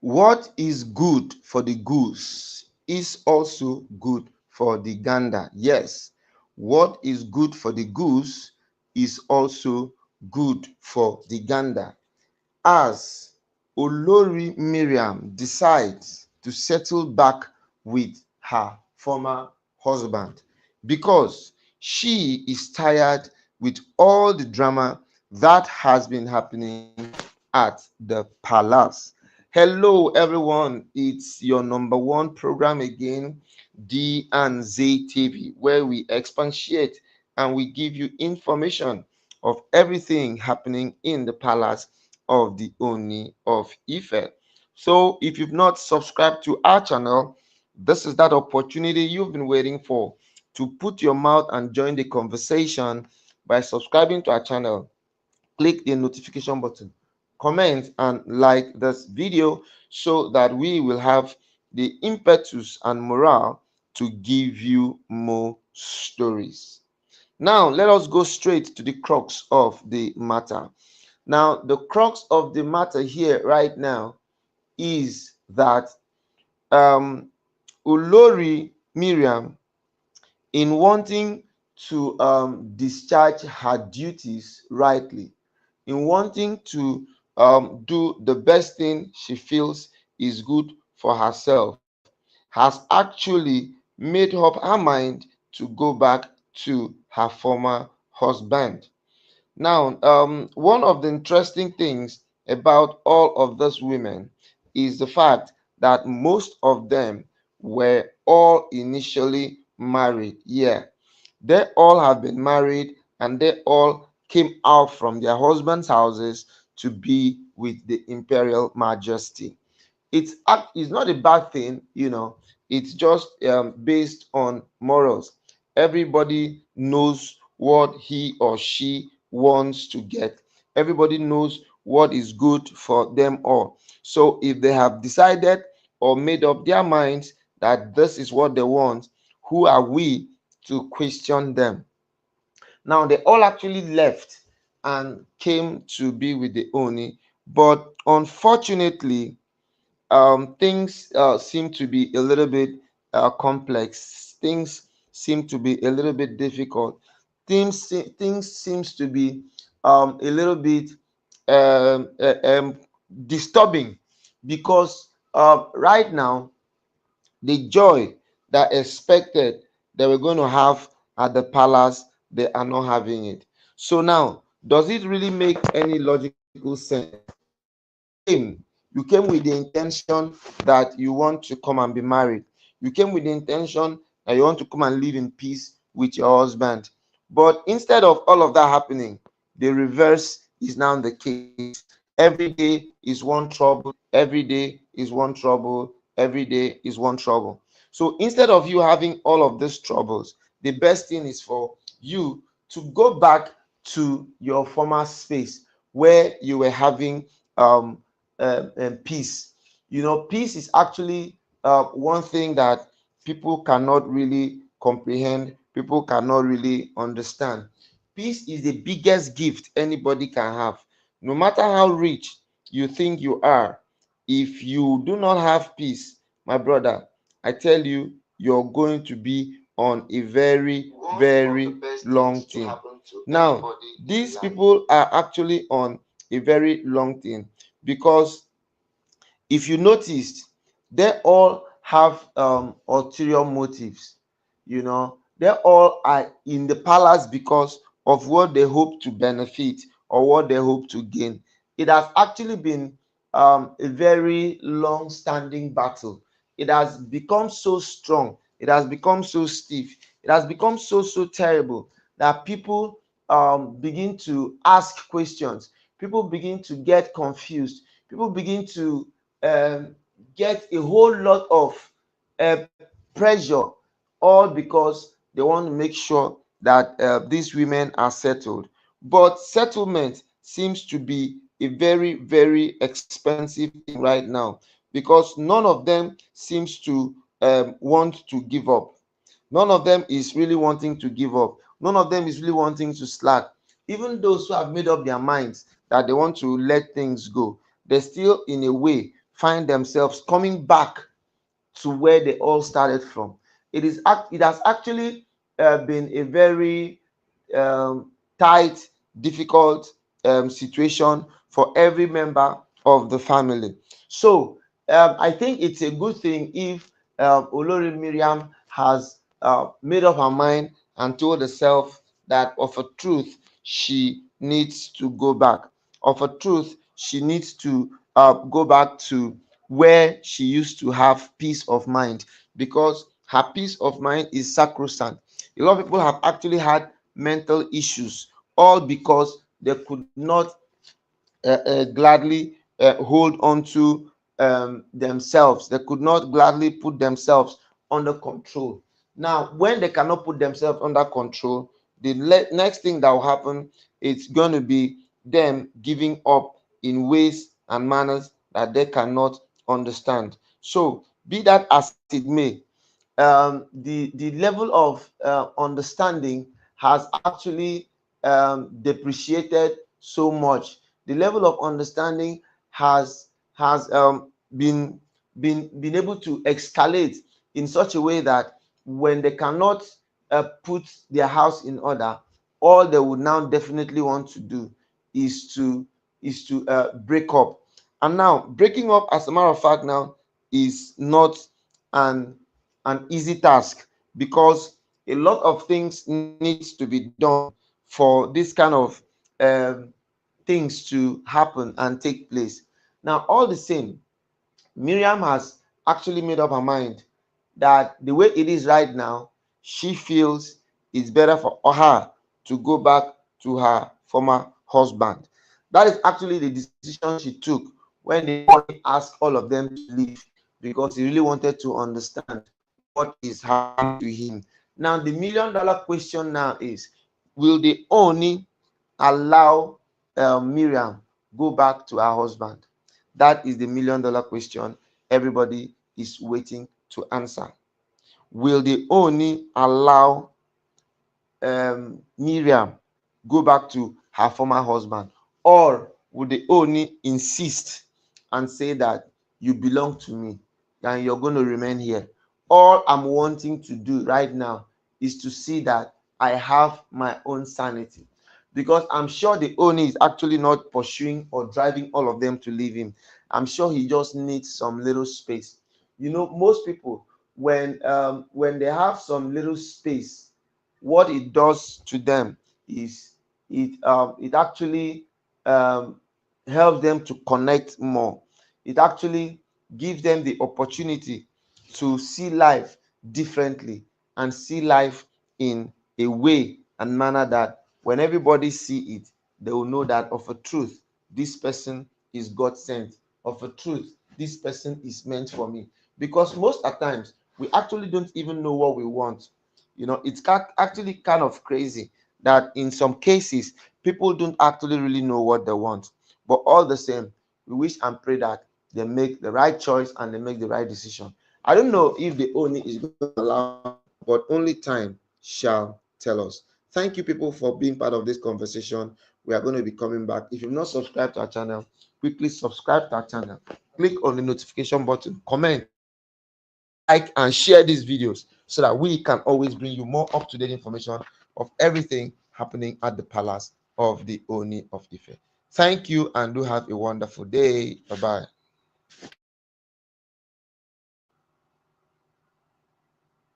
What is good for the goose is also good for the gander. Yes, what is good for the goose is also good for the gander. As Olori Mariam decides to settle back with her former husband because she is tired with all the drama that has been happening at the palace. Hello, everyone. It's your number one program again, D and Z TV, where we expatiate and we give you information of everything happening in the palace of the Ooni of Ife. So, if you've not subscribed to our channel, this is that opportunity you've been waiting for to put your mouth and join the conversation by subscribing to our channel. Click the notification button, comment and like this video so that we will have the impetus and morale to give you more stories. Now let us go straight to the crux of the matter. Now the crux of the matter here right now is that um Olori Mariam, in wanting to discharge her duties rightly, in wanting to do the best thing she feels is good for herself, has actually made up her mind to go back to her former husband. Now, one of the interesting things about all of these women is the fact that most of them were all initially married. Yeah, they all have been married and they all came out from their husbands' houses to be with the imperial majesty. It's not a bad thing, it's just based on morals. Everybody knows what he or she wants to get. Everybody knows what is good for them all. So if they have decided or made up their minds that this is what they want, who are we to question them? Now they all actually left and came to be with the Oni, but unfortunately things seem to be a little bit complex. Things seem to be a little bit difficult. Things seems to be a little bit disturbing because right now the joy that expected they were going to have at the palace, they are not having it. So now, does it really make any logical sense? You came with the intention that you want to come and be married. You came with the intention that you want to come and live in peace with your husband. But instead of all of that happening, the reverse is now the case. Every day is one trouble, every day is one trouble, every day is one trouble. So instead of you having all of these troubles, the best thing is for you to go back to your former space where you were having peace. Peace is actually one thing that people cannot really comprehend, people cannot really understand. Peace is the biggest gift anybody can have. No matter how rich you think you are, if you do not have peace, my brother, I tell you, you're going to be on a very, very long thing. Now, these people are actually on a very long thing because if you noticed, they all have ulterior motives. They all are in the palace because of what they hope to benefit or what they hope to gain. It has actually been a very long standing battle. It has become so strong, it has become so stiff, it has become so terrible that people begin to ask questions, people begin to get confused, people begin to um, get a whole lot of uh, pressure, all because they want to make sure that these women are settled. But settlement seems to be a very, very expensive thing right now because none of them seems to want to give up. None of them is really wanting to give up. None of them is really wanting to slack. Even those who have made up their minds that they want to let things go, they still, in a way, find themselves coming back to where they all started from. It has actually been a very tight, difficult situation for every member of the family. So I think it's a good thing if Olori Mariam has made up her mind and told herself that of a truth she needs to go back. Of a truth, she needs to go back to where she used to have peace of mind, because her peace of mind is sacrosanct. A lot of people have actually had mental issues, all because they could not gladly hold on to themselves. They could not gladly put themselves under control. Now, when they cannot put themselves under control, the next thing that will happen is going to be them giving up in ways and manners that they cannot understand. So, be that as it may, the level of understanding has actually depreciated so much. The level of understanding has been able to escalate in such a way that when they cannot put their house in order, all they would now definitely want to do is to break up. And now breaking up, as a matter of fact, now is not an easy task, because a lot of things needs to be done for this kind of um, things to happen and take place. Now, all the same, Miriam has actually made up her mind that the way it is right now, she feels it's better for her to go back to her former husband. That is actually the decision she took when they asked all of them to leave, because he really wanted to understand what is happening to him. Now, the $1,000,000 question now is, will the Ooni allow Miriam go back to her husband? That is the $1,000,000 question everybody is waiting to answer. Will the Ooni allow Miriam go back to her former husband, or would the Ooni insist and say that you belong to me and you're going to remain here? All I'm wanting to do right now is to see that I have my own sanity, because I'm sure the Ooni is actually not pursuing or driving all of them to leave him. I'm sure he just needs some little space. You know, most people, when they have some little space, what it does to them is it actually um, helps them to connect more. It actually gives them the opportunity to see life differently and see life in a way and manner that when everybody see it, they will know that of a truth, this person is God sent. Of a truth, this person is meant for me. Because most of the times we actually don't even know what we want. You know, it's actually kind of crazy that in some cases people don't actually really know what they want. But all the same, we wish and pray that they make the right choice and they make the right decision. I don't know if the Ooni is going to allow, but only time shall tell us. Thank you, people, for being part of this conversation. We are going to be coming back. If you've not subscribed to our channel, quickly subscribe to our channel. Click on the notification button, comment, like, and share these videos so that we can always bring you more up-to-date information of everything happening at the palace of the Ooni of Ife. Thank you, and do have a wonderful day. Bye-bye.